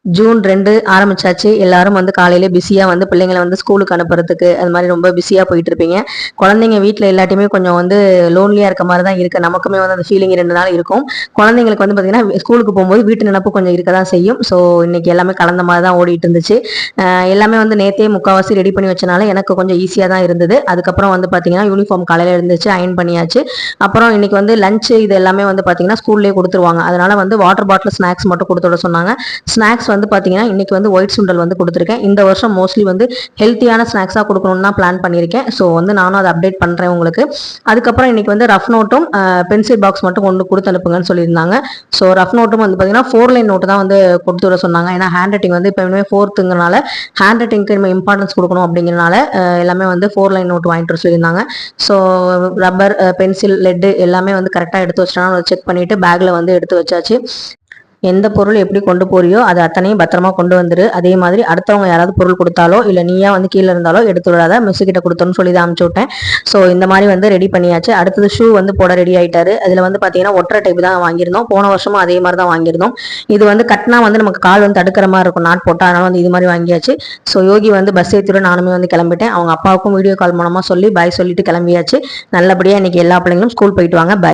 June 2 ஆரம்பிச்சாச்சு. எல்லாரும் வந்து காலையில பிஸியா வந்து பிள்ளைங்கள வந்து ஸ்கூலுக்கு அனுப்புறதுக்கு அது மாதிரி ரொம்ப பிஸியா போயிட்டு இருப்பீங்க. குழந்தைங்க வீட்டில் எல்லாத்தையுமே கொஞ்சம் வந்து லோன்லியா இருக்க மாதிரி தான் இருக்கு. நமக்குமே வந்து அந்த ஃபீலிங் 2 நாள் இருக்கும். குழந்தைங்களுக்கு வந்து பார்த்தீங்கன்னா ஸ்கூலுக்கு போகும்போது வீட்டு நினப்பு கொஞ்சம் இருக்க தான் செய்யும். ஸோ இன்னைக்கு எல்லாமே கலந்த மாதிரி தான் ஓடிட்டு இருந்துச்சு. எல்லாமே வந்து நேத்தே முக்கால்வாசி ரெடி பண்ணி வச்சனால எனக்கு கொஞ்சம் ஈஸியாக தான் இருந்தது. அதுக்கப்புறம் வந்து பார்த்தீங்கன்னா யூனிஃபார்ம் காலையில் இருந்துச்சு, அயன் பண்ணியாச்சு. அப்புறம் இன்னைக்கு வந்து லஞ்சு இது எல்லாமே வந்து பார்த்தீங்கன்னா ஸ்கூல்லேயே கொடுத்துருவாங்க. அதனால வந்து வாட்டர் பாட்டில் ஸ்நாக்ஸ் மட்டும் கொடுத்து விட சொன்னாங்க. ஸ்நாக்ஸ் வந்து பார்த்தீங்கன்னா இன்னைக்கு வந்து ஒயிட் சுண்டல் வந்து கொடுத்துருக்கேன். இந்த வருஷம் மோஸ்ட்லி வந்து ஹெல்த்தியான ஸ்நாக்ஸாக கொடுக்கணும்னு தான் பிளான் பண்ணியிருக்கேன். ஸோ வந்து நானும் அதை அப்டேட் பண்ணுறேன் உங்களுக்கு. அதுக்கப்புறம் இன்னைக்கு வந்து ரஃப் நோட்டும் பென்சில் பாக்ஸ் மட்டும் கொண்டு கொடுத்து அனுப்புங்கன்னு சொல்லியிருந்தாங்க. ஸோ ரஃப் நோட்டும் வந்து பார்த்தீங்கன்னா 4 லைன் நோட்டு தான் வந்து கொடுத்து விட சொன்னாங்க. ஏன்னா ஹேண்ட் ரைட்டிங் வந்து இப்போ இனிமேல் 4th ஹேண்ட் ரைட்டிங்க்கு நம்ம இம்பார்ட்டன்ஸ் கொடுக்கணும் அப்படிங்கிறனால எல்லாமே வந்து 4 லைன் நோட் வாங்கிட்டு வர சொல்லியிருந்தாங்க. ஸோ ரப்பர், பென்சில், லெட்டு எல்லாமே வந்து கரெக்டாக எடுத்து வச்சுட்டா செக் பண்ணிட்டு பேக்கில் வந்து எடுத்து வச்சாச்சு. எந்த பொருள் எப்படி கொண்டு போறியோ அது அத்தனையும் பத்திரமா கொண்டு வந்துரு. அதே மாதிரி அடுத்தவங்க யாராவது பொருள் கொடுத்தாலோ இல்லை நீயா வந்து கீழே இருந்தாலோ எடுத்து விடாத, மிஸ் கிட்ட கொடுத்தோன்னு சொல்லி தான் அனுப்பிச்சு விட்டேன். ஸோ இந்த மாதிரி வந்து ரெடி பண்ணியாச்சு. அடுத்தது ஷூ வந்து போட ரெடி ஆயிட்டாரு. அதில் வந்து பார்த்தீங்கன்னா ஒற்றை டைப் தான் வாங்கியிருந்தோம். போன வருஷமும் அதே மாதிரி தான் வாங்கியிருந்தோம். இது வந்து கட்டினா வந்து நமக்கு கால் வந்து தடுக்கிற மாதிரி இருக்கும், நாட் போட்டால். அதனால வந்து இது மாதிரி வாங்கியாச்சு. ஸோ யோகி வந்து பஸ் ஏற்றிட்டு நானுமே வந்து கிளம்பிட்டேன். அவங்க அப்பாவுக்கும் வீடியோ கால் மூலமாக சொல்லி பாய் சொல்லிட்டு கிளம்பியாச்சு. நல்லபடியாக இன்னைக்கு எல்லா பிள்ளைங்களும் ஸ்கூல் போயிட்டு வாங்க. பாய்.